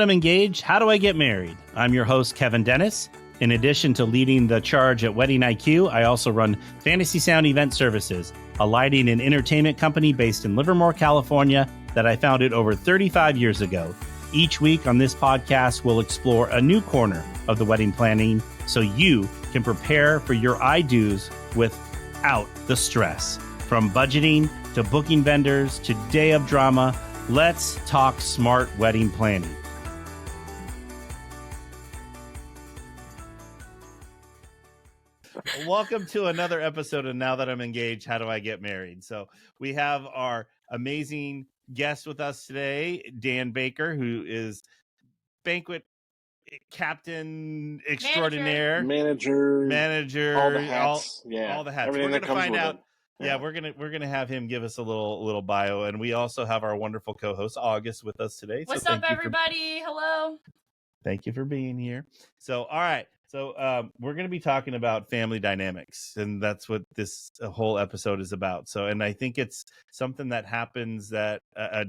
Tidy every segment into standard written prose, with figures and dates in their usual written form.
I'm engaged. How do I get married? I'm your host, Kevin Dennis. In addition to leading the charge at Wedding IQ, I also run Fantasy Sound Event Services, a lighting and entertainment company based in Livermore, California, that I founded over 35 years ago. Each week on this podcast, we'll explore a new corner of the wedding planning so you can prepare for your I-dos without the stress. From budgeting to booking vendors to day of drama, let's talk smart wedding planning. Welcome to another episode of Now That I'm Engaged, How Do I Get Married? So we have our amazing guest with us today, Dan Baker, who is banquet captain extraordinaire, manager, all the hats, all the hats. Everything We're that going to comes find with out. it. Yeah, we're gonna have him give us a little bio, and we also have our wonderful co-host August with us today. What's up, everybody? Hello. Thank you for being here. So, all right. So we're going to be talking about family dynamics, and that's what this whole episode is about. So, and I think it's something that happens that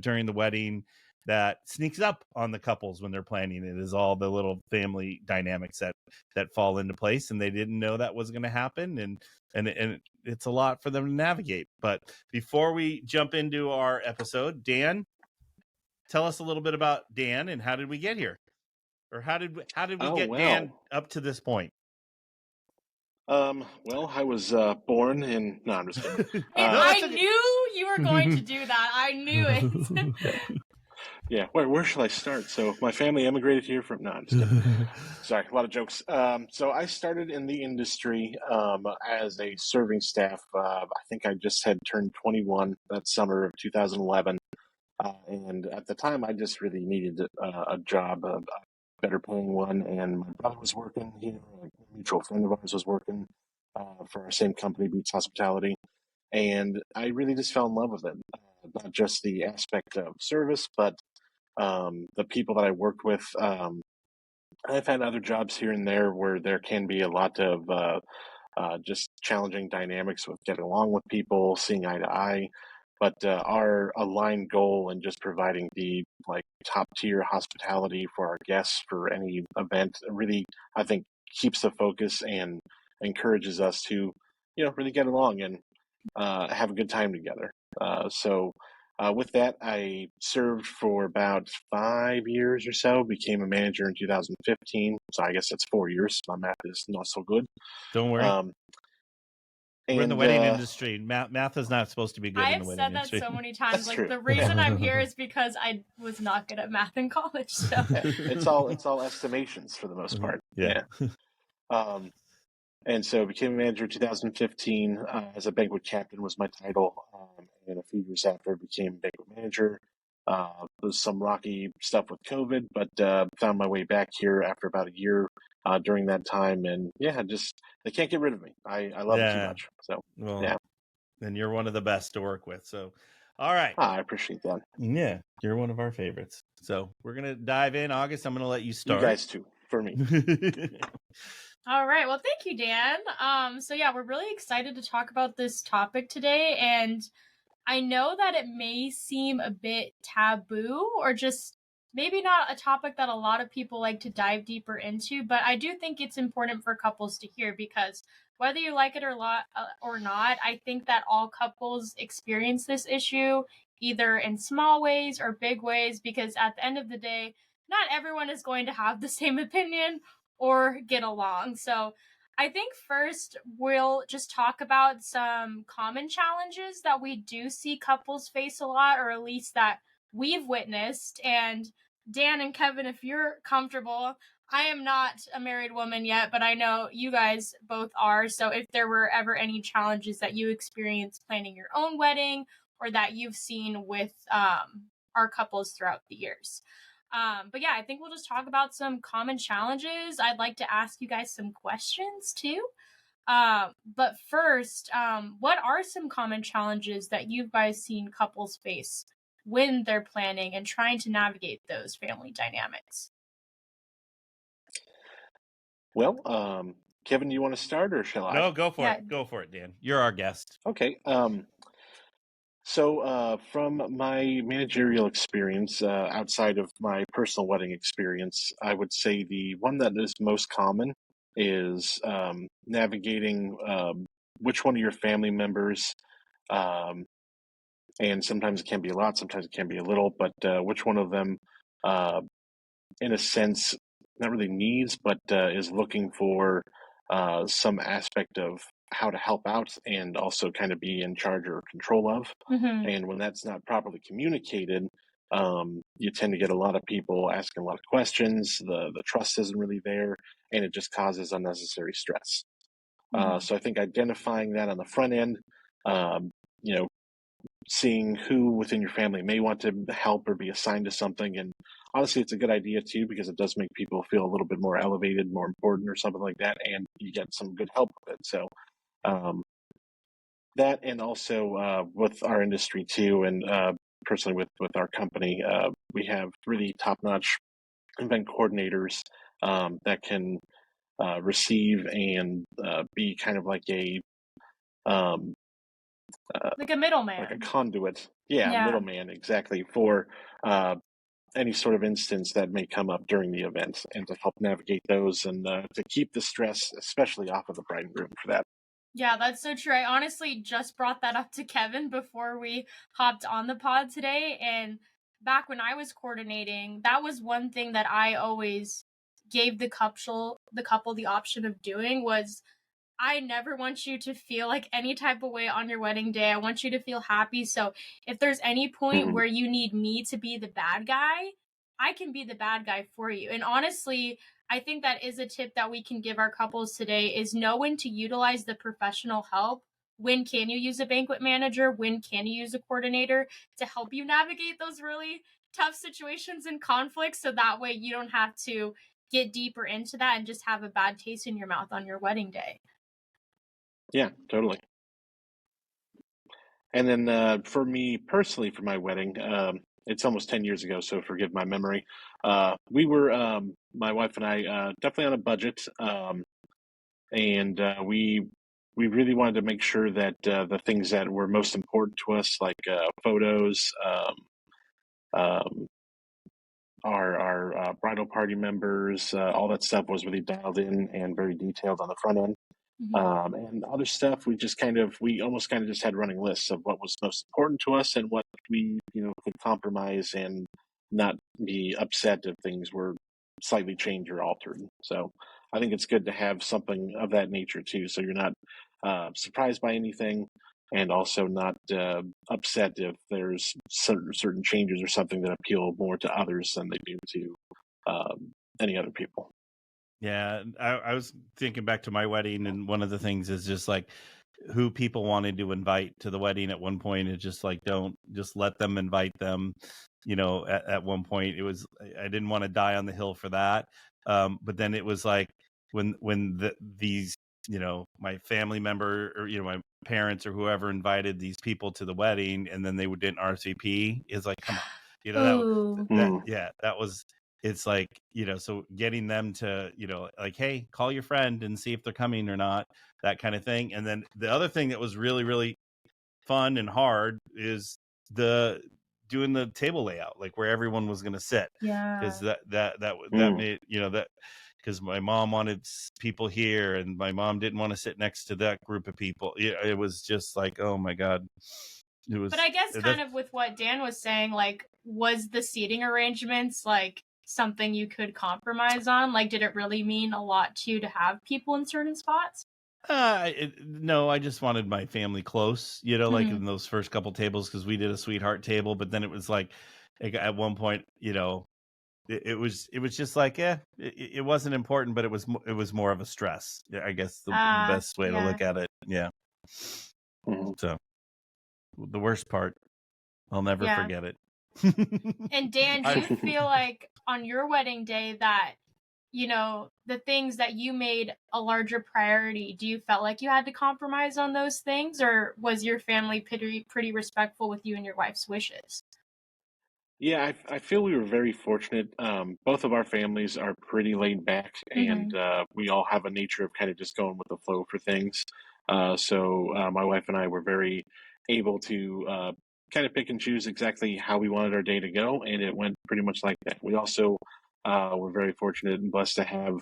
during the wedding that sneaks up on the couples when they're planning it, is all the little family dynamics that fall into place, and they didn't know that was going to happen, and it's a lot for them to navigate. But before we jump into our episode, Dan, tell us a little bit about Dan and how did we get here? Or how did we get Dan up to this point? Well, I was born in. No, I'm just kidding. I knew you were going to do that. I knew it. Yeah, where shall I start? So my family emigrated here from. No, I'm just kidding. Sorry, a lot of jokes. So I started in the industry as a serving staff. I think I just had turned 21 that summer of 2011, and at the time I just really needed a job. Better paying one, and my brother was working here. A mutual friend of ours was working for our same company, Beats Hospitality, and I really just fell in love with it. Not just the aspect of service, but the people that I worked with. I've had other jobs here and there where there can be a lot of just challenging dynamics with getting along with people, seeing eye to eye. But our aligned goal in just providing the top tier hospitality for our guests for any event really, I think, keeps the focus and encourages us to, really get along and have a good time together. So with that, I served for about 5 years or so, became a manager in 2015. So I guess that's 4 years. My math is not so good. Don't worry. We're in the wedding industry. Math is not supposed to be good in the wedding industry. I've said that so many times. That's true. The reason I'm here is because I was not good at math in college. So it's all estimations for the most part. Yeah. And so became a manager in 2015 as a banquet captain was my title. And a few years after I became banquet manager. There was some rocky stuff with COVID, but found my way back here after about a year during that time. And they can't get rid of me. I love it too much. So, and you're one of the best to work with. So, all right. I appreciate that. Yeah, you're one of our favorites. So we're going to dive in. August, I'm going to let you start. You guys too, for me. All right. Well, thank you, Dan. We're really excited to talk about this topic today. And I know that it may seem a bit taboo or just maybe not a topic that a lot of people like to dive deeper into, but I do think it's important for couples to hear because whether you like it or not, I think that all couples experience this issue either in small ways or big ways because at the end of the day, not everyone is going to have the same opinion or get along. So I think first we'll just talk about some common challenges that we do see couples face a lot, or at least that we've witnessed. And Dan and Kevin, if you're comfortable, I am not a married woman yet, but I know you guys both are. So if there were ever any challenges that you experienced planning your own wedding or that you've seen with our couples throughout the years. I think we'll just talk about some common challenges. I'd like to ask you guys some questions too. But first, what are some common challenges that you've guys seen couples face when they're planning and trying to navigate those family dynamics? Well, Kevin, do you want to start or shall I? No, go for it. Go for it, Dan. You're our guest. Okay. So, from my managerial experience, outside of my personal wedding experience, I would say the one that is most common is navigating which one of your family members, um, and sometimes it can be a lot, sometimes it can be a little, but which one of them, uh, in a sense, not really needs, but is looking for some aspect of how to help out and also kind of be in charge or control of. Mm-hmm. And when that's not properly communicated, you tend to get a lot of people asking a lot of questions. The trust isn't really there, and it just causes unnecessary stress. Mm-hmm. So I think identifying that on the front end, um, you know, seeing who within your family may want to help or be assigned to something. And honestly, it's a good idea too, because it does make people feel a little bit more elevated, more important, or something like that. And you get some good help with it. So, um, that, and also with our industry too, and personally with our company, we have really top notch event coordinators that can receive and be kind of um, Like a like a middleman. conduit, yeah, Yeah. middleman, exactly, for uh, any sort of instance that may come up during the event, and to help navigate those, and to keep the stress, especially off of the bride and groom, for that. Yeah, that's so true. I honestly just brought that up to Kevin before we hopped on the pod today. And back when I was coordinating, that was one thing that I always gave the couple the option of doing was I never want you to feel like any type of way on your wedding day. I want you to feel happy. So if there's any point Mhm. where you need me to be the bad guy, I can be the bad guy for you. And honestly, I think that is a tip that we can give our couples today is know when to utilize the professional help. When can you use a banquet manager? When can you use a coordinator to help you navigate those really tough situations and conflicts so that way you don't have to get deeper into that and just have a bad taste in your mouth on your wedding day. Yeah, totally. And then for me personally, for my wedding, it's almost 10 years ago, so forgive my memory. We were, my wife and I, definitely on a budget, and we really wanted to make sure that the things that were most important to us, like photos, um, our bridal party members, all that stuff was really dialed in and very detailed on the front end. Mhm. And other stuff, we almost kind of just had running lists of what was most important to us and what we, could compromise and not be upset if things were slightly changed or altered. So I think it's good to have something of that nature too. So you're not surprised by anything, and also not upset if there's certain changes or something that appeal more to others than they do to any other people. Yeah, I was thinking back to my wedding, and one of the things is just like who people wanted to invite to the wedding at one point. It's just like don't just let them invite them. At one point it was I didn't want to die on the hill for that. But then it was like when these my family member or my parents or whoever invited these people to the wedding, and then they didn't RSVP is like come on, Ooh. Mm. that was it's like so getting them to like hey, call your friend and see if they're coming or not, that kind of thing. And then the other thing that was really really fun and hard is the doing the table layout, like where everyone was going to sit, because Yeah. that Mm. made that because my mom wanted people here and my mom didn't want to sit next to that group of people. It was just like, oh my god, it But was I guess that. kind of with what Dan was saying, like, was the seating arrangements like something you could compromise on? Like, did it really mean a lot to you to have people in certain spots? No, I just wanted my family close, like Hmm. in those first couple tables, because we did a sweetheart table, but then it was like at one point, it was just like, it wasn't important, but it was more of a stress. Yeah, I guess the best way to Yeah. look at it. Yeah. Mhm. So the worst part, I'll never Yeah. forget it. And Dan, do I you feel like on your wedding day that, the things that you made a larger priority, do you felt like you had to compromise on those things, or was your family pretty respectful with you and your wife's wishes? Yeah, I feel we were very fortunate. Both of our families are pretty laid back, and Mm-hmm. we all have a nature of kind of just going with the flow for things. So my wife and I were very able to kind of pick and choose exactly how we wanted our day to go, and it went pretty much like that. We also were very fortunate and blessed to have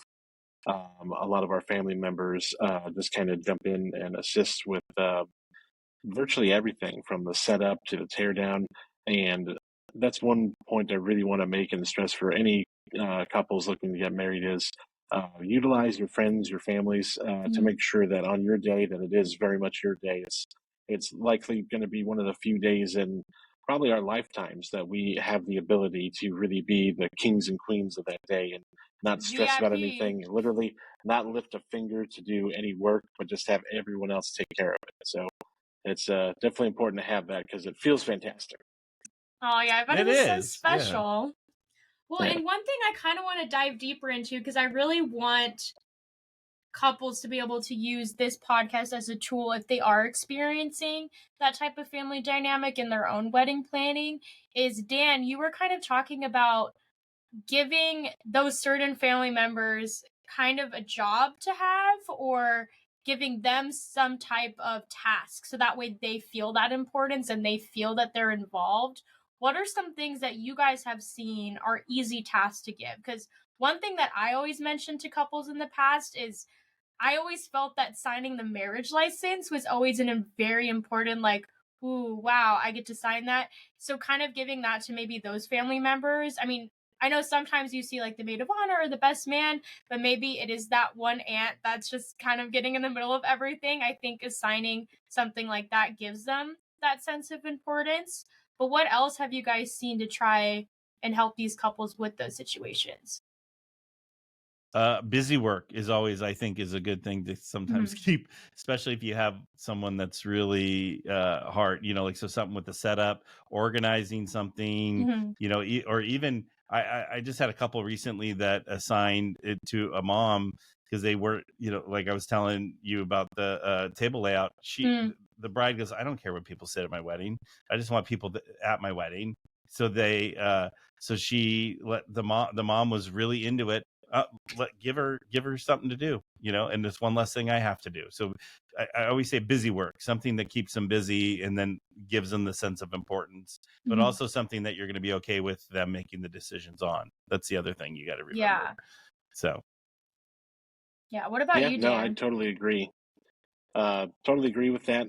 a lot of our family members just kind of jump in and assist with virtually everything from the setup to the teardown. And that's one point I really want to make and stress for any couples looking to get married is utilize your friends, your families to make sure that on your day that it is very much your day. It's likely going to be one of the few days in probably our lifetimes that we have the ability to really be the kings and queens of that day and not stress about VIP. anything, literally not lift a finger to do any work, but just have everyone else take care of it. So it's definitely important to have that because it feels fantastic. Oh yeah, I bet it It was so is, yeah. special. Well, Yeah. and one thing I kind of want to dive deeper into, because I really want couples to be able to use this podcast as a tool if they are experiencing that type of family dynamic in their own wedding planning, is Dan, you were kind of talking about giving those certain family members kind of a job to have, or giving them some type of task so that way they feel that importance and they feel that they're involved. What are some things that you guys have seen are easy tasks to give? Because one thing that I always mentioned to couples in the past is I always felt that signing the marriage license was always a very important, like, ooh, wow, I get to sign that. So kind of giving that to maybe those family members. I mean, I know sometimes you see like the maid of honor or the best man, but maybe it is that one aunt that's just kind of getting in the middle of everything. I think assigning something like that gives them that sense of importance. But what else have you guys seen to try and help these couples with those situations? Busy work is always, I think, is a good thing to sometimes keep, especially if you have someone that's really hard, like, so something with the setup, organizing something, or even I just had a couple recently that assigned it to a mom because they were, like I was telling you about the table layout. The bride goes, I don't care what people sit at my wedding. I just want people at my wedding. So so she let the mom was really into it. Give her something to do, and it's one less thing I have to do. So I always say busy work, something that keeps them busy and then gives them the sense of importance, but also something that you're going to be okay with them making the decisions on. That's the other thing you got to remember. Yeah. So Yeah. What about you, Dan? No, I totally agree. Totally agree with that.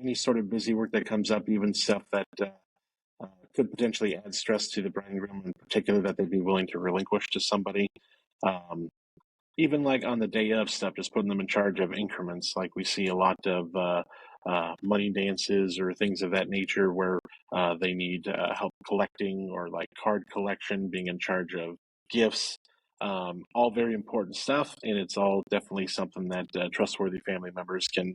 Any sort of busy work that comes up, even stuff that could potentially add stress to the bride and groom in particular, that they'd be willing to relinquish to somebody. Even like on the day of stuff, just putting them in charge of increments. Like we see a lot of money dances or things of that nature where they need help collecting, or like card collection, being in charge of gifts. All very important stuff, and it's all definitely something that trustworthy family members can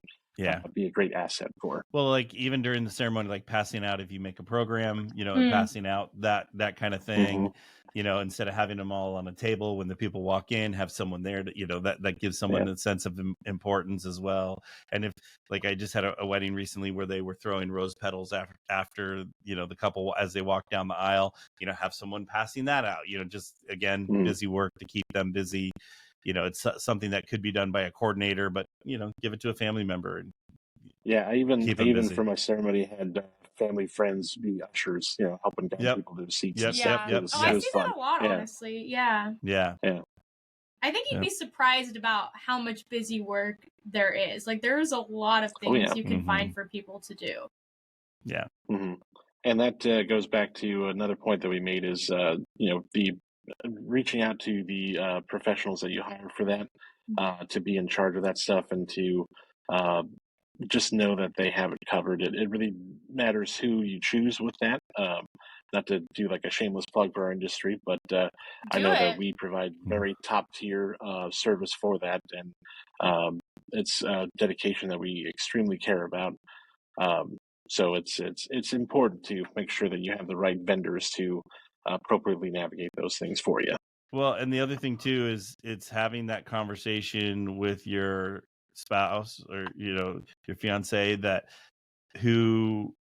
be a great asset for. Well, like even during the ceremony, like passing out, if you make a program, and passing out that kind of thing, instead of having them all on a table when the people walk in, have someone there to, that gives someone a sense of importance as well. And if, like, I just had a wedding recently where they were throwing rose petals after the couple as they walk down the aisle, have someone passing that out, just again, busy work to keep them busy. It's something that could be done by a coordinator, but give it to a family member. And I even for my ceremony had family friends be ushers, helping guide people to the seats. I see that a lot, honestly. Yeah. I think you'd be surprised about how much busy work there is. Like, there's a lot of things you can find for people to do. Yeah. And that goes back to another point that we made is, the reaching out to the professionals that you hire for that to be in charge of that stuff, and to just know that they have it covered. It really matters who you choose with that. Not to do like a shameless plug for our industry, but I know that we provide very top tier service for that, and it's dedication that we extremely care about. So it's important to make sure that you have the right vendors to appropriately navigate those things for you. Well, and the other thing too is it's having that conversation with your spouse or your fiance, that who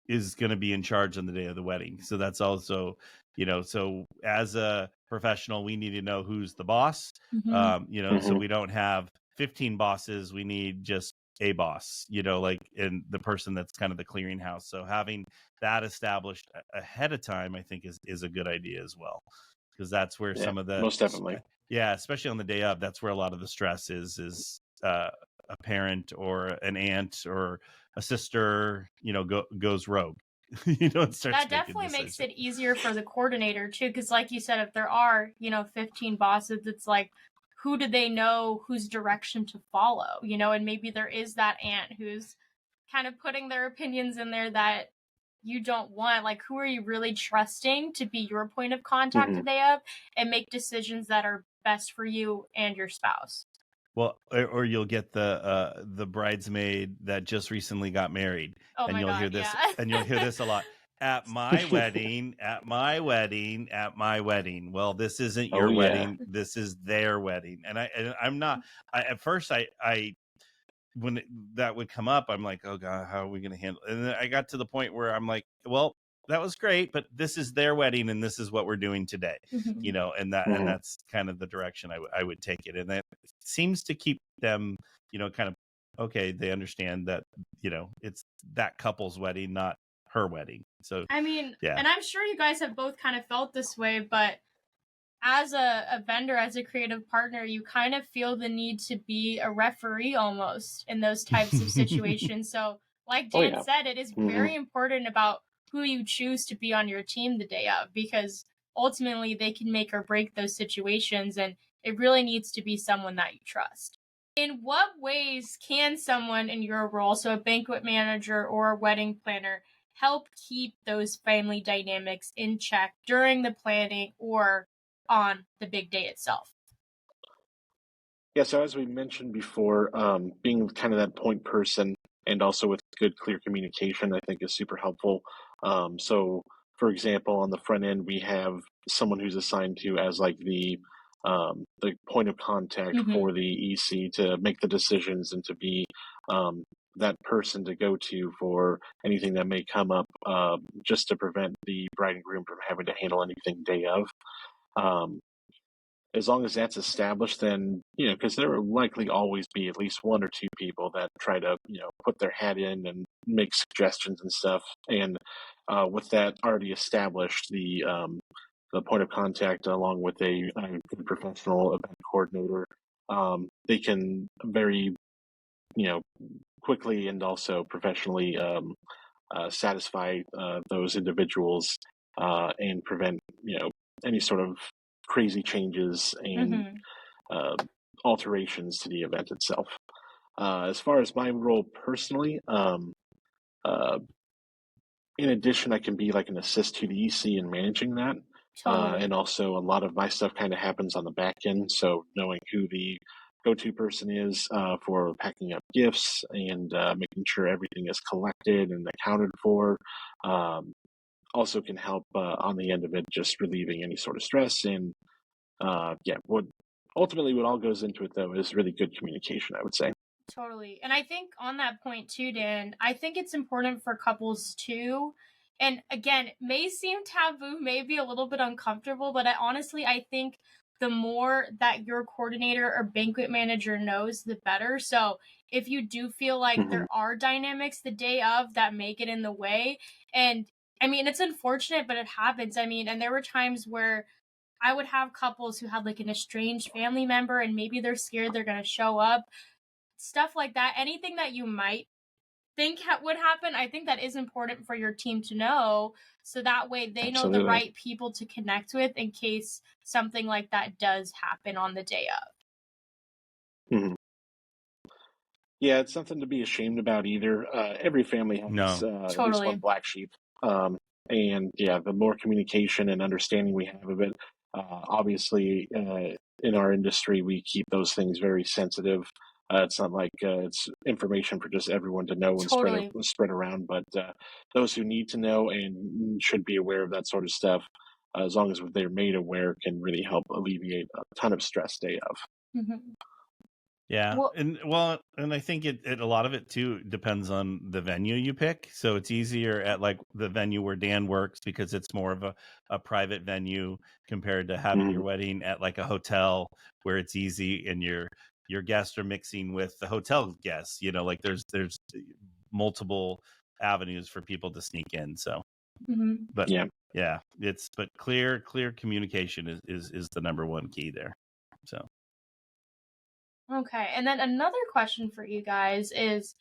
is going to be in charge on the day of the wedding. So that's also, so as a professional, we need to know who's the boss. So we don't have 15 bosses. We need just a boss, like, and the person that's kind of the clearinghouse. So having that established ahead of time, I think is a good idea as well, because that's where Yeah, some of the most definitely. yeah, especially on the day of, that's where a lot of the stress is a parent or an aunt or a sister, goes rogue, and starts That making definitely makes decisions. it easier for the coordinator too, because like you said, if there are 15 bosses, it's like, who do they know whose direction to follow, and maybe there is that aunt who's kind of putting their opinions in there that you don't want. Like, who are you really trusting to be your point of contact Mhm. the day of and make decisions that are best for you and your spouse? Well, or you'll get the bridesmaid that just recently got married, Oh and my you'll God, hear this, yeah. and you'll hear this a lot. At my wedding, at my wedding, at my wedding. Well, this isn't Oh your yeah. wedding. This is their wedding. I'm not. At first, I when that would come up, I'm like, oh God, how are we going to handle it? And then I got to the point where I'm like, well, that was great, but this is their wedding and this is what we're doing today, Mhm. and Mhm. that's kind of the direction I would take it. And that seems to keep them, kind of, okay, they understand that, it's that couple's wedding, not her wedding. So, I mean, yeah. and I'm sure you guys have both kind of felt this way, but as a vendor, as a creative partner, you kind of feel the need to be a referee almost in those types of situations. So, like Oh Dan yeah. said, it is Mhm. very important about who you choose to be on your team the day of, because ultimately they can make or break those situations, and it really needs to be someone that you trust. In what ways can someone in your role, so a banquet manager or a wedding planner, help keep those family dynamics in check during the planning or on the big day itself? Yeah, so as we mentioned before, being kind of that point person and also with good, clear communication, I think is super helpful. So, for example, on the front end, we have someone who's assigned to as like the point of contact for Mhm. the EC to make the decisions and to be um, that person to go to for anything that may come up, just to prevent the bride and groom from having to handle anything day of. Um, as long as that's established, then, because there will likely always be at least one or two people that try to, put their hat in and make suggestions and stuff. And with that already established, the point of contact, along with a good professional event coordinator, they can very, you know, quickly and also professionally satisfy those individuals and prevent, any sort of crazy changes and Mhm. uh, alterations to the event itself. As far as my role personally, uh, in addition, I can be like an assist to the EC in managing that. And Totally. also, a lot of my stuff kind of happens on the back end. So, knowing who the go to person is for packing up gifts and making sure everything is collected and accounted for um, also can help on the end of it, just relieving any sort of stress. And yeah, what all goes into it though is really good communication, I would say. Totally. And I think on that point too, Dan, I think it's important for couples too. And again, it may seem taboo, may be a little bit uncomfortable, but I think the more that your coordinator or banquet manager knows, the better. So if you do feel like Hmm. there are dynamics the day of that may get in the way, and I mean, it's unfortunate, but it happens. I mean, and there were times where I would have couples who had like an estranged family member and maybe they're scared they're going to show up, stuff like that. Anything that you might think would happen, I think that is important for your team to know, so that way they know the Absolutely. right people to connect with in case something like that does happen on the day of. Hmm. Yeah, it's something to be ashamed about either. Every family has No. at least one Totally. black sheep. Um, and yeah, the more communication and understanding we have of it, obviously, in our industry, we keep those things very sensitive. It's not like it's information for just everyone to know and Totally. spread around, but those who need to know and should be aware of that sort of stuff, as long as they're made aware, can really help alleviate a ton of stress day of. Hmm. Yeah. Well, And I think it a lot of it too depends on the venue you pick. So it's easier at like the venue where Dan works because it's more of a private venue compared to having your Mhm. wedding at like a hotel where it's easy and your guests are mixing with the hotel guests. Like there's multiple avenues for people to sneak in. So, but yeah, but clear communication is the number one key there. So. Okay, and then another question for you guys is,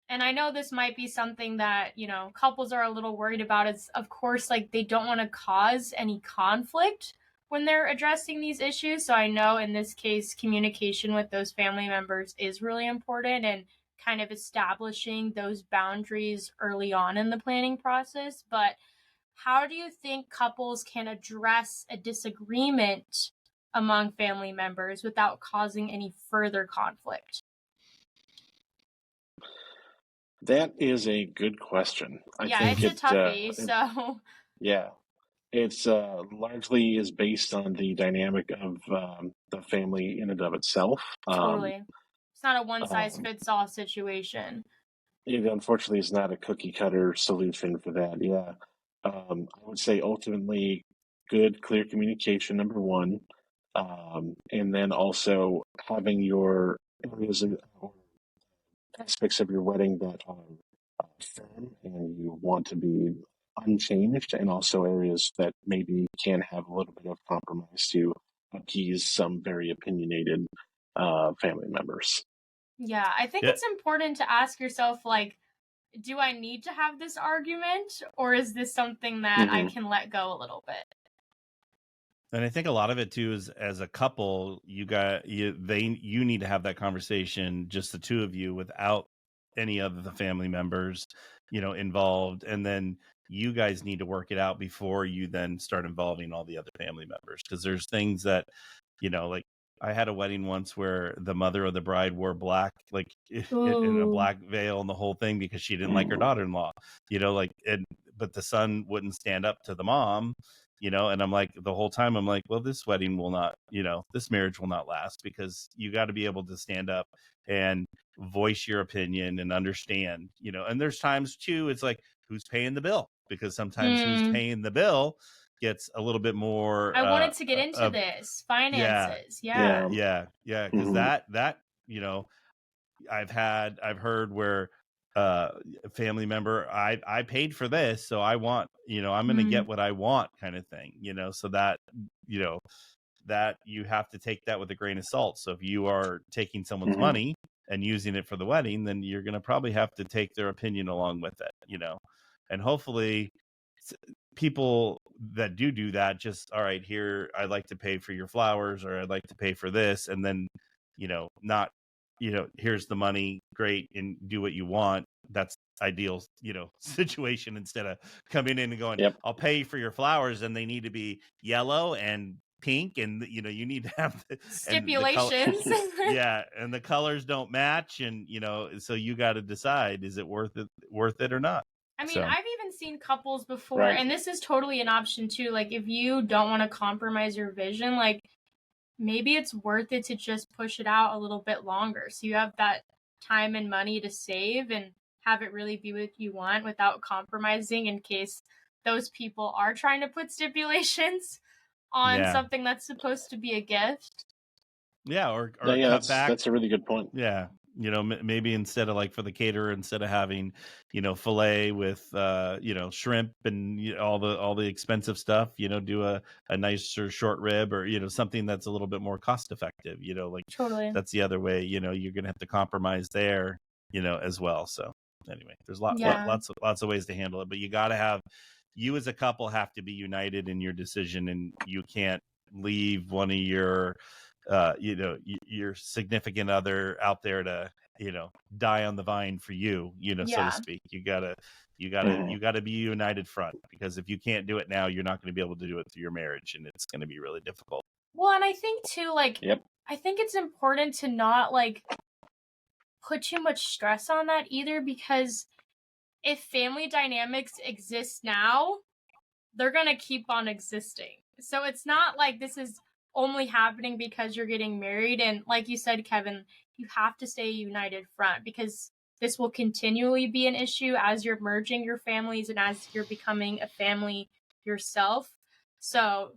and I know this might be something that, couples are a little worried about, is, of course, like, they don't want to cause any conflict when they're addressing these issues. So I know in this case, communication with those family members is really important, and kind of establishing those boundaries early on in the planning process. But how do you think couples can address a disagreement among family members without causing any further conflict? That is a good question. I think it's a toughie. So yeah, it's largely is based on the dynamic of the family in and of itself. Totally, it's not a one size fits all situation. It unfortunately is not a cookie cutter solution for that. Yeah, I would say ultimately good, clear communication, number one, and then also having your areas or aspects of your wedding that are firm and you want to be unchanged, and also areas that maybe can have a little bit of compromise to appease some very opinionated family members. Yeah, I think it's important to ask yourself, like, do I need to have this argument, or is this something that I can let go a little bit? And I think a lot of it too is, as a couple, you need to have that conversation, just the two of you, without any of the family members, involved. And then you guys need to work it out before you then start involving all the other family members. Because there's things that, like, I had a wedding once where the mother of the bride wore black, like in a black veil and the whole thing, because she didn't like her daughter-in-law, but the son wouldn't stand up to the mom, and I'm like, the whole time I'm like, well, this wedding will not, this marriage will not last, because you got to be able to stand up and voice your opinion and understand, and there's times too, it's like, who's paying the bill? Because sometimes who's paying the bill gets a little bit more. I wanted to get into this finances. Yeah. Because that, I've heard where a family member, I paid for this, so I want, I'm going to get what I want, kind of thing, so that, that you have to take that with a grain of salt. So if you are taking someone's money and using it for the wedding, then you're going to probably have to take their opinion along with it, and hopefully people that do that, just, all right, here, I'd like to pay for your flowers, or I'd like to pay for this, and then, not, here's the money, great, and do what you want. That's ideal, situation, instead of coming in and going, I'll pay for your flowers, and they need to be yellow and pink, and you need to have stipulations. And the colors don't match, and so you got to decide, is it worth it or not? I mean, I've even seen couples before, and this is totally an option too. Like, if you don't want to compromise your vision, like, maybe it's worth it to just push it out a little bit longer, so you have that time and money to save and have it really be what you want without compromising, in case those people are trying to put stipulations on something that's supposed to be a gift. Or cut back. That's a really good point. Maybe instead of, like, for the caterer, instead of having, filet with, shrimp and all the expensive stuff, do a nicer short rib, or, something that's a little bit more cost effective, like, totally. That's the other way, you're going to have to compromise there, as well. So anyway, there's lots of ways to handle it, but you as a couple have to be united in your decision, and you can't leave one of your your significant other out there to, die on the vine for you, so to speak. You gotta be a united front, because if you can't do it now, you're not going to be able to do it through your marriage, and it's going to be really difficult. Well, and I think too, like, I think it's important to not, like, put too much stress on that either, because if family dynamics exist now, they're going to keep on existing. So it's not like this is only happening because you're getting married. And like you said, Kevin, you have to stay a united front, because this will continually be an issue as you're merging your families and as you're becoming a family yourself. So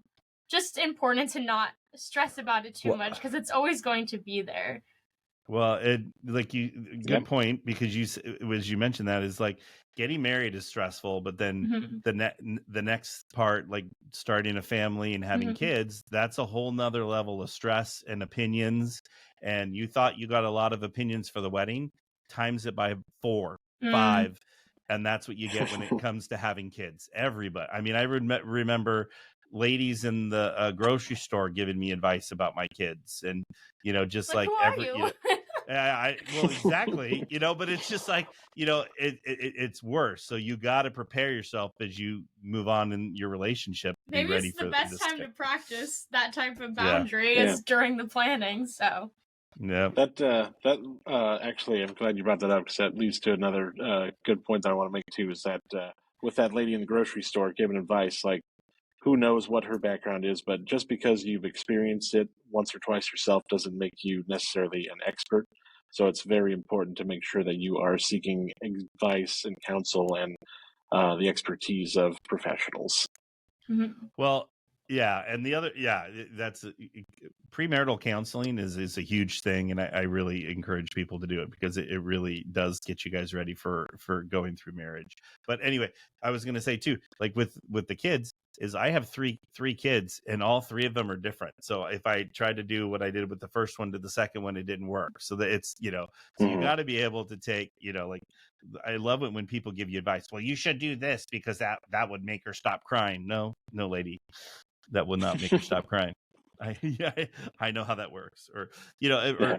just important to not stress about it too much, because it's always going to be there. Well, good Yep. point, because as you mentioned, that is like getting married is stressful, but then Mhm. the next part, like starting a family and having Mhm. kids, that's a whole nother level of stress and opinions. And you thought you got a lot of opinions for the wedding, times it by 4, Mm. 5, and that's what you get when it comes to having kids. Everybody, I mean, I remember ladies in the grocery store giving me advice about my kids, and just Like, like who are you? well, exactly, but it's just like, it's worse. So you got to prepare yourself as you move on in your relationship, be Maybe ready it's the for best this. time to practice that type of Yeah. boundary Yeah. is during the planning. So Yeah. That actually, I'm glad you brought that up, because that leads to another good point that I want to make too. Is that with that lady in the grocery store giving advice, like, who knows what her background is, but just because you've experienced it once or twice yourself doesn't make you necessarily an expert. So it's very important to make sure that you are seeking advice and counsel and the expertise of professionals. Mhm. Well, yeah, and the other, that's premarital counseling is a huge thing, and I really encourage people to do it, because it really does get you guys ready for going through marriage. But anyway, I was going to say too, like with the kids, is I have three kids, and all three of them are different. So if I tried to do what I did with the first one to the second one, it didn't work. So that it's, so you Mhm. got to be able to take, like, I love it when people give you advice. Well, you should do this because that would make her stop crying. No, lady, that will not make her stop crying. I know how that works. Or Yeah.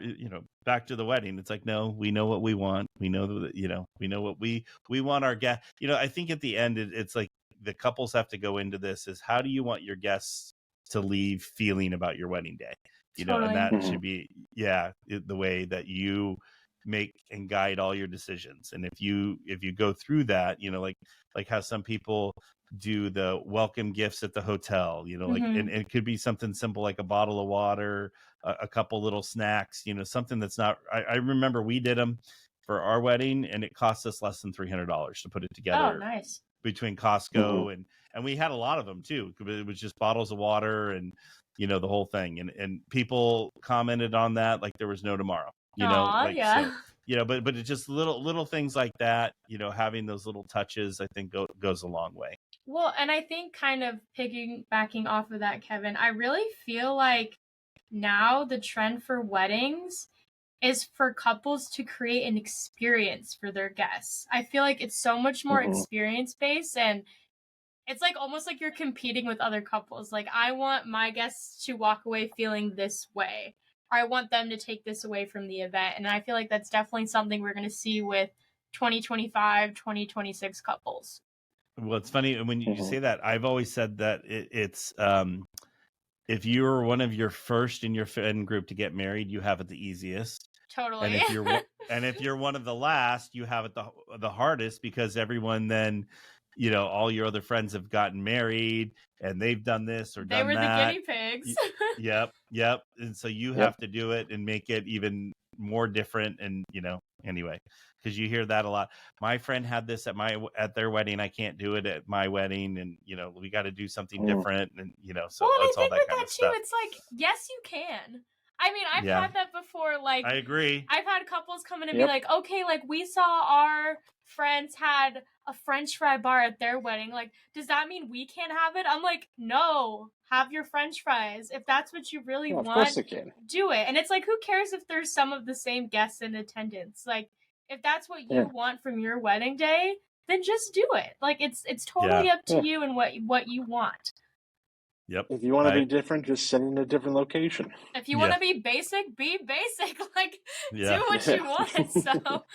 back to the wedding. It's like, no, we know what we want. We know that we know what we want our guest. I think at the end, it's like the couples have to go into this is, how do you want your guests to leave feeling about your wedding day? And Totally. that should Mhm. be the way that you make and guide all your decisions. And if you go through that, like how some people do the welcome gifts at the hotel, like, Mhm. and it could be something simple like a bottle of water, a couple little snacks, something that's not, I remember we did them for our wedding, and it cost us less than $300 to put it Oh, together nice. between Mhm. Costco, and we had a lot of them too. It was just bottles of water, and the whole thing, and people commented on that like there was no tomorrow, Aw, like, so yeah. but it's just little things like that, having those little touches, I think goes a long way. Well, and I think, kind of piggybacking off of that, Kevin, I really feel like now the trend for weddings is for couples to create an experience for their guests. I feel like it's so much more Mhm. experience based, and it's like almost like you're competing with other couples. Like, I want my guests to walk away feeling this way, or I want them to take this away from the event. And I feel like that's definitely something we're going to see with 2025, 2026 couples. Well, it's funny when you Mhm. say that. I've always said that it's if you're one of your first in your friend group to get married, you have it the easiest. And Totally. if you're one of the last, you have it the hardest, because everyone then, all your other friends have gotten married, and they've done this or They done were the that. guinea pigs. Yep. And so you Yep. have to do it and make it even more different. And anyway, because you hear that a lot. My friend had this at their wedding. I can't do it at my wedding, and we got to do something Mhm. different. And so Well, and I it's all think that with kind that of too, stuff. it's like, yes, you can. I mean, I've Yeah, had that before. Like, I agree. I've had couples come in and be Yep. like, okay, like, we saw our friends had a French fry bar at their wedding. Like, does that mean we can't have it? I'm like, no, have your French fries. If that's what you really Yeah, of course want, they can. do it. And it's like, who cares if there's some of the same guests in attendance? Like, if that's what Yeah. you want from your wedding day, then just do it. Like, it's totally Yeah. up to Yeah. you and what you want. Yep. If you want to be different, just send it in a different location. If you want Yeah. to be basic, be basic. Like, Yeah. do what you want. So,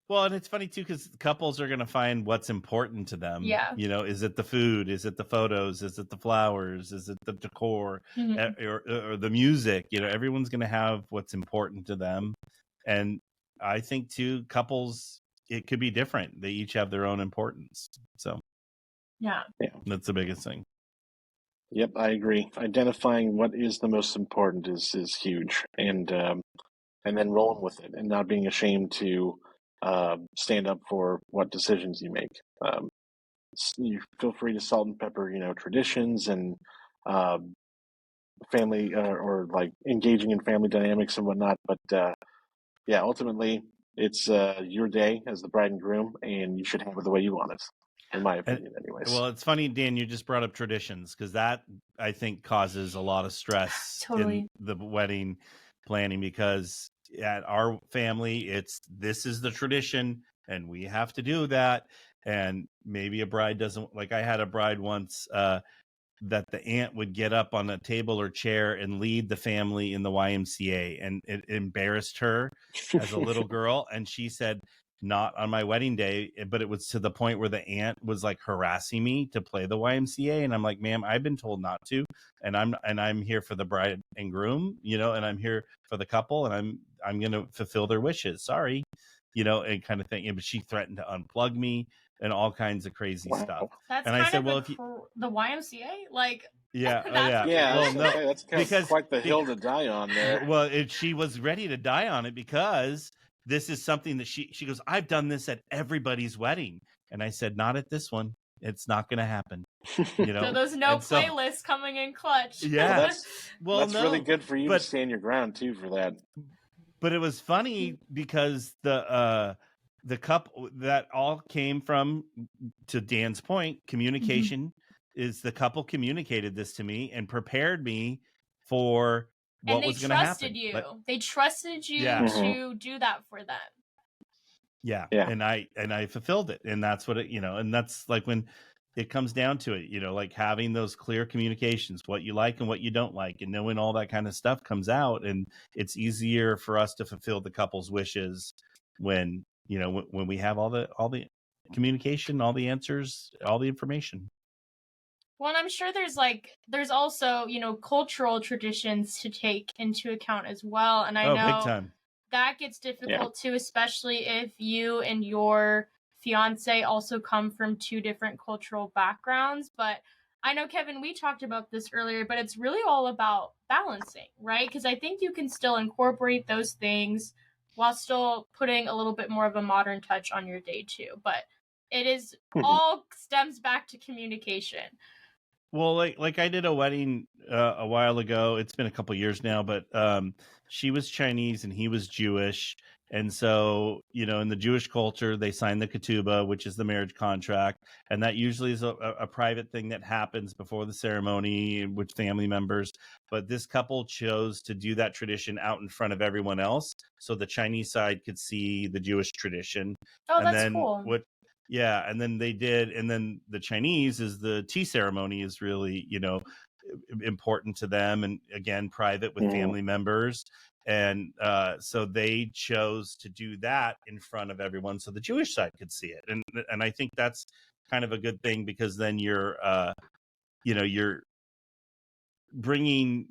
Well, and it's funny too, because couples are going to find what's important to them. yeah. Is it the food? Is it the photos? Is it the flowers? Is it the decor? Mhm. Or the music? Everyone's going to have what's important to them. And I think too, couples, it could be different. They each have their own importance. So Yeah. that's the biggest thing. Yep, I agree. Identifying what is the most important is huge, and then rolling with it, and not being ashamed to stand up for what decisions you make. You feel free to salt and pepper, traditions, and uh, family or like engaging in family dynamics and whatnot. But yeah, ultimately, it's your day as the bride and groom, and you should have it the way you want it, in my opinion, anyways. Well, it's funny, Dan, you just brought up traditions, because that, I think, causes a lot of stress Totally. in the wedding planning, because at our family, this is the tradition and we have to do that. And maybe a bride doesn't, like I had a bride once, that the aunt would get up on a table or chair and lead the family in the YMCA, and it embarrassed her as a little girl. And she said, not on my wedding day, but it was to the point where the aunt was like harassing me to play the YMCA. And I'm like, ma'am, I've been told not to, and I'm here for the bride and groom, and I'm here for the couple, and I'm going to fulfill their wishes. Sorry, and kind of thing. But she threatened to unplug me and all kinds of crazy stuff. That's and kind I said, of well, the YMCA, like, yeah, that's yeah, well, no, that's kind of quite the hill to die on there. Well, she was ready to die on it, because this is something that she goes, I've done this at everybody's wedding. And I said, not at this one. It's not going to happen. So there's no playlist coming in clutch. Yeah. Well, that's really good for you to stand your ground too for that. But it was funny because the couple that all came from, to Dan's point, communication is the couple communicated this to me and prepared me for what was going to happen. They trusted you to do that for them. Yeah. And I fulfilled it. And that's what it, and that's like when it comes down to it, like having those clear communications, what you like and what you don't like, and knowing all that kind of stuff comes out. And it's easier for us to fulfill the couple's wishes when, when we have all the communication, all the answers, all the information. Well, and I'm sure there's also, cultural traditions to take into account as well. And I know big time. That gets difficult too, especially if you and your fiance also come from two different cultural backgrounds. But I know, Kevin, we talked about this earlier, but it's really all about balancing, right? Because I think you can still incorporate those things while still putting a little bit more of a modern touch on your day too. But it is all stems back to communication. Well, like I did a wedding a while ago. It's been a couple years now, but she was Chinese and he was Jewish. And so, in the Jewish culture, they sign the ketubah, which is the marriage contract. And that usually is a private thing that happens before the ceremony with family members. But this couple chose to do that tradition out in front of everyone else, so the Chinese side could see the Jewish tradition. Oh, that's cool. Yeah, and then they did, and then the Chinese is the tea ceremony is really, important to them, and again, private with family members. And so they chose to do that in front of everyone so the Jewish side could see it. And I think that's kind of a good thing, because then you're bringing,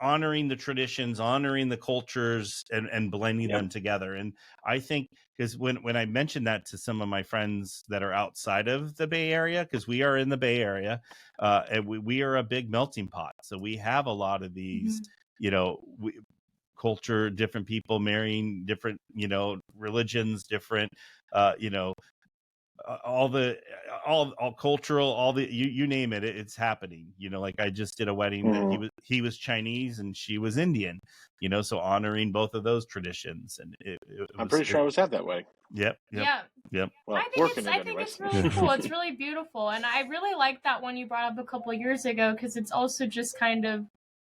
honoring the traditions, honoring the cultures, and blending them together. And I think, because when I mentioned that to some of my friends that are outside of the Bay Area, because we are in the Bay Area, and we are a big melting pot. So we have a lot of these, culture, different people marrying different, religions, different, all cultural, all the you name it, it's happening. Like I just did a wedding that he was Chinese and she was Indian, so honoring both of those traditions. And I'm pretty sure I was at that way. Yep. Well, I think it's really cool. It's really beautiful, and I really like that one you brought up a couple of years ago, because it's also just kind of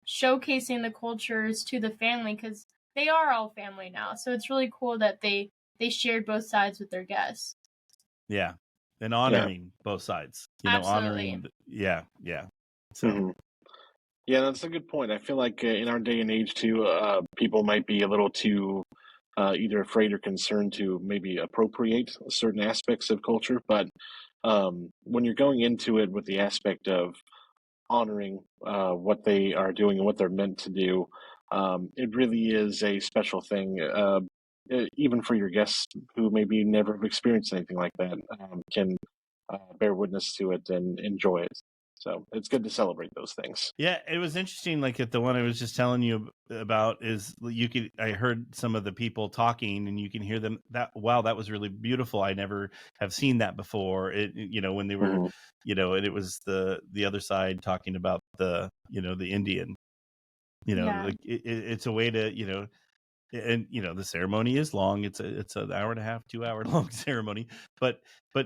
showcasing the cultures to the family, because they are all family now. So it's really cool that they shared both sides with their guests. Yeah, and honoring both sides. Absolutely. Honoring. So. Yeah, that's a good point. I feel like in our day and age too, people might be a little too either afraid or concerned to maybe appropriate certain aspects of culture. But when you're going into it with the aspect of honoring what they are doing and what they're meant to do, it really is a special thing. Even for your guests who maybe never have experienced anything like that, can bear witness to it and enjoy it. So it's good to celebrate those things. Yeah, it was interesting. Like at the one I was just telling you about, is I heard some of the people talking, and you can hear them that was really beautiful. I never have seen that before. When they were, and it was the other side talking about the, the Indian like it's a way to, and the ceremony is long. It's an hour and a half, 2 hour long ceremony, but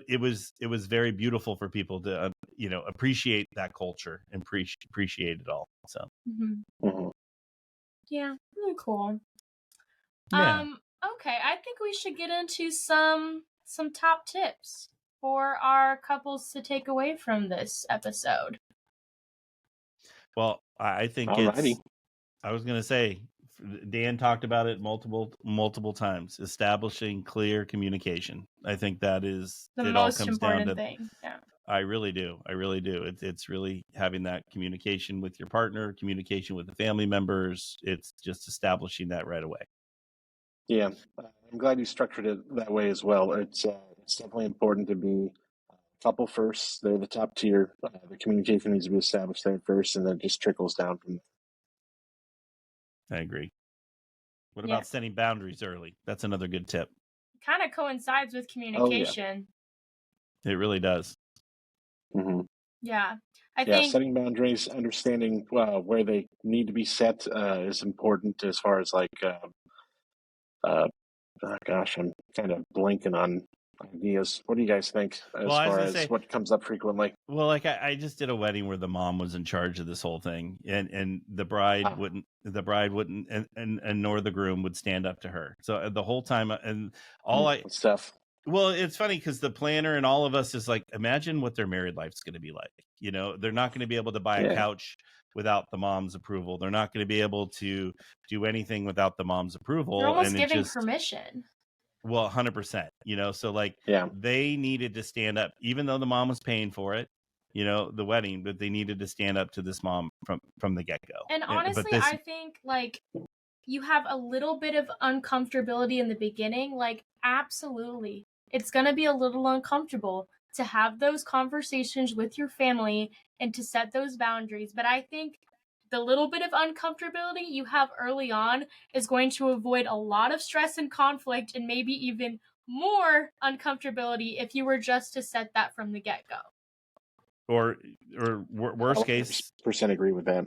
it was very beautiful for people to appreciate that culture and appreciate it all. So yeah, really cool. yeah. Okay, I think we should get into some top tips for our couples to take away from this episode. Well, I think Alrighty. I was going to say, Dan talked about it multiple times, establishing clear communication. I think that is the it most all comes important down to, thing. Yeah. I really do. It's really having that communication with your partner, communication with the family members. It's just establishing that right away. Yeah, I'm glad you structured it that way as well. It's definitely important to be couple first. They're the top tier. The communication needs to be established there first, and then it just trickles down from there. I agree. What about setting boundaries early? That's another good tip. Kind of coincides with communication. Oh, yeah. It really does. Mm-hmm. Yeah. I think setting boundaries, understanding where they need to be set is important as far as like, oh gosh, I'm kind of blanking on ideas. What do you guys think as far as what comes up frequently? Well, like I just did a wedding where the mom was in charge of this whole thing, and the bride wouldn't, and nor the groom would stand up to her. So the whole time, and all stuff. Well, it's funny because the planner and all of us is like, imagine what their married life's going to be like. They're not going to be able to buy a couch without the mom's approval. They're not going to be able to do anything without the mom's approval. They're almost giving permission. Well, 100%, so like they needed to stand up, even though the mom was paying for it, the wedding, but they needed to stand up to this mom from the get-go. And honestly, I think like you have a little bit of uncomfortability in the beginning. Like, absolutely. It's going to be a little uncomfortable to have those conversations with your family and to set those boundaries. But I think the little bit of uncomfortability you have early on is going to avoid a lot of stress and conflict, and maybe even more uncomfortability if you were just to set that from the get-go. Or worst case, % agree with that.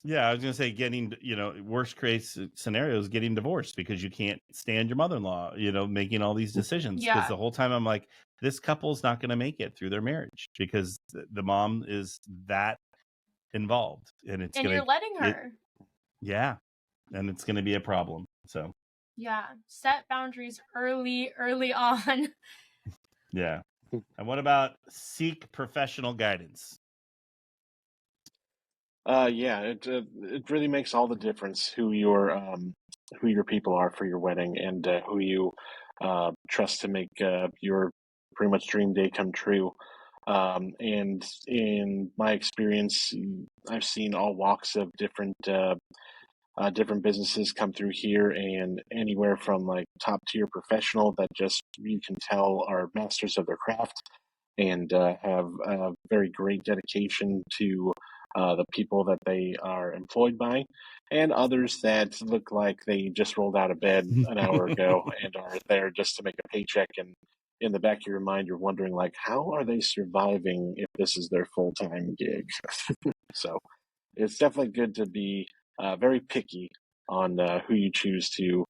Yeah, I was going to say getting, worst case scenarios, getting divorced because you can't stand your mother-in-law, making all these decisions. Because the whole time I'm like, this couple's not going to make it through their marriage because the mom is that involved, and you're letting her. And it's going to be a problem. So set boundaries early on. Yeah. And what about seek professional guidance? It really makes all the difference who your people are for your wedding, and who you trust to make your pretty much dream day come true. And in my experience, I've seen all walks of different businesses come through here, and anywhere from like top tier professional that just you can tell are masters of their craft and have a very great dedication to the people that they are employed by, and others that look like they just rolled out of bed an hour ago and are there just to make a paycheck. And in the back of your mind, you're wondering, like, how are they surviving if this is their full-time gig? So it's definitely good to be very picky on who you choose to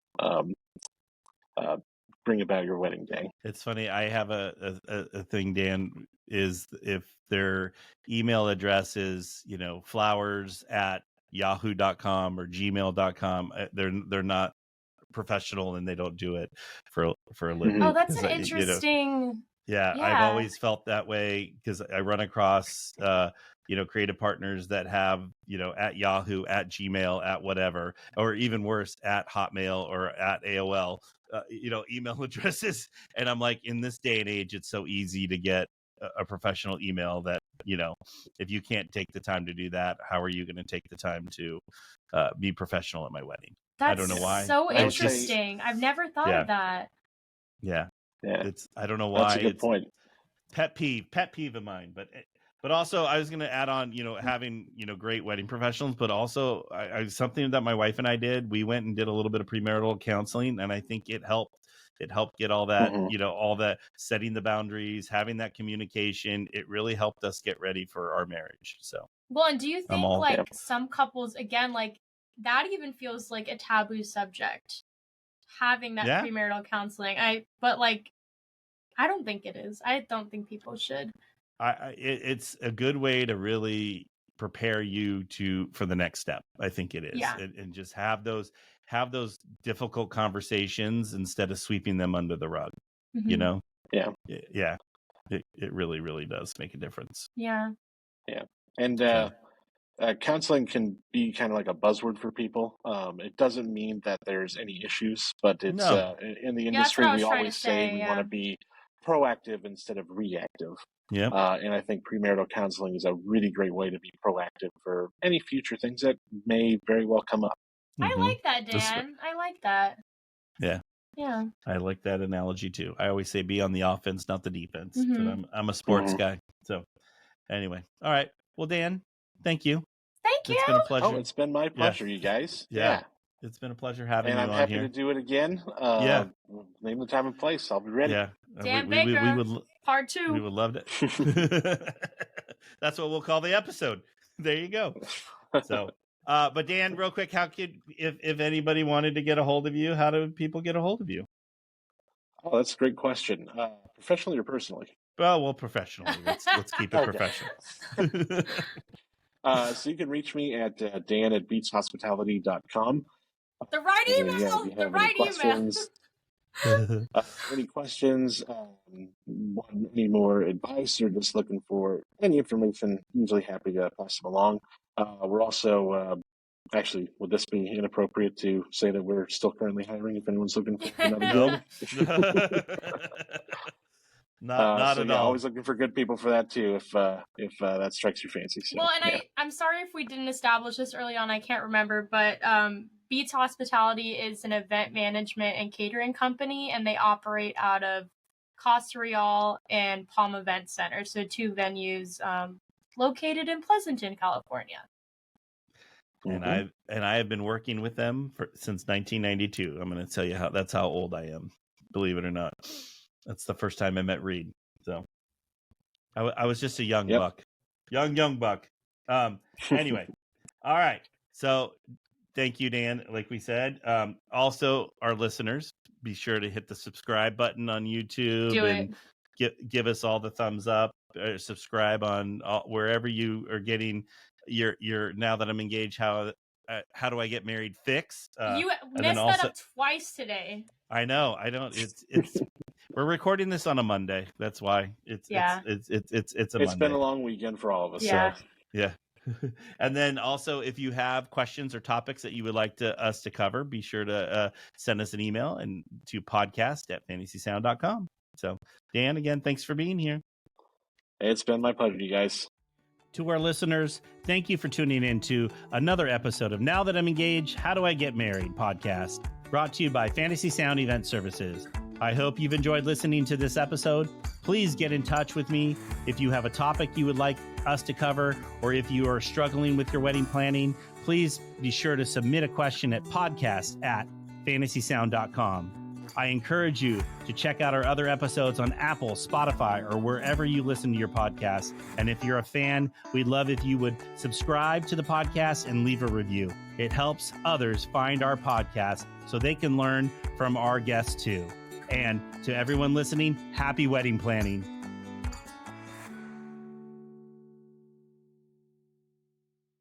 bring about your wedding day. It's funny. I have a thing, Dan, is if their email address is, flowers@yahoo.com or gmail.com, they're not professional and they don't do it for a living. Oh, that's an interesting. I've always felt that way because I run across creative partners that have at Yahoo, at Gmail, at whatever, or even worse, at Hotmail or at AOL email addresses. And I'm like, in this day and age, it's so easy to get a professional email that if you can't take the time to do that, how are you going to take the time to be professional at my wedding? I don't know why. So interesting. I've never thought of that. Yeah. I don't know why. That's a good point. Pet peeve of mine. But also I was going to add on, having, great wedding professionals, but also something that my wife and I did, we went and did a little bit of premarital counseling, and I think it helped get all that, all that, setting the boundaries, having that communication. It really helped us get ready for our marriage. So, well, and do you think some couples, again, like that even feels like a taboo subject, having that Yeah. premarital counseling. But like, I don't think it is. I don't think people should. It's a good way to really prepare you for the next step. I think it is. Yeah. And just have those difficult conversations instead of sweeping them under the rug. Mhm. You know? Yeah. Yeah. It really, really does make a difference. Yeah. Yeah. And So. counseling can be kind of like a buzzword for people. It doesn't mean that there's any issues, but it's No. in the Yeah, that's industry, what I was we trying to always say say, we yeah. want to be proactive instead of reactive. Yep. And I think premarital counseling is a really great way to be proactive for any future things that may very well come up. I like that, Dan. I like that. Yeah. Yeah. I like that analogy too. I always say be on the offense, not the defense. Mhm. But I'm a sports guy. So anyway. All right. Well, Dan, thank you. Thank you. It's been a pleasure. Oh, it's been my pleasure, you guys. Yeah. It's been a pleasure having And you I'm on happy here. to do it again. Yeah. Name the time and place. I'll be ready. Yeah. Dan we Baker, would part 2. we would love it. That's what we'll call the episode. There you go. So, but Dan, real quick, how could if anybody wanted to get a hold of you, how do people get a hold of you? Oh, that's a great question. Professionally or personally? Well, professionally. Let's keep it professional. So you can reach me at dan@beatshospitality.com. The right email. If you The have right any email. questions, want any more advice, or just looking for any information, usually happy to pass them along. We're also, actually, would this be inappropriate to say that we're still currently hiring if anyone's looking for another gig? Not at all. Always looking for good people for that too, if that strikes your fancy. So, well, and I'm sorry if we didn't establish this early on. I can't remember, but Beats Hospitality is an event management and catering company, and they operate out of Costa Real and Palm Event Center, so 2 venues located in Pleasanton, California. And I have been working with them since 1992. I'm going to tell you that's how old I am. Believe it or not, that's the first time I met Reed. So I was just a young buck, young buck. Anyway, all right. So thank you, Dan. Like we said, also our listeners, be sure to hit the subscribe button on YouTube and give us all the thumbs up. Subscribe on wherever you are getting your Now That I'm Engaged, how do I get married fix. You messed that up twice today. I know. I don't. It's we're recording this on a Monday. That's why it's Monday. It's been a long weekend for all of us. Yeah. So. Yeah. And then also, if you have questions or topics that you would like us to cover, be sure to send us an email and to podcast@fantasysound.com. So, Dan, again, thanks for being here. It's been my pleasure, you guys. To our listeners, thank you for tuning in to another episode of Now That I'm Engaged, How Do I Get Married podcast, brought to you by Fantasy Sound Event Services. I hope you've enjoyed listening to this episode. Please get in touch with me if you have a topic you would like us to cover, or if you are struggling with your wedding planning. Please be sure to submit a question at podcast@fantasysound.com. I encourage you to check out our other episodes on Apple, Spotify, or wherever you listen to your podcast. And if you're a fan, we'd love if you would subscribe to the podcast and leave a review. It helps others find our podcast so they can learn from our guests too. And to everyone listening, happy wedding planning.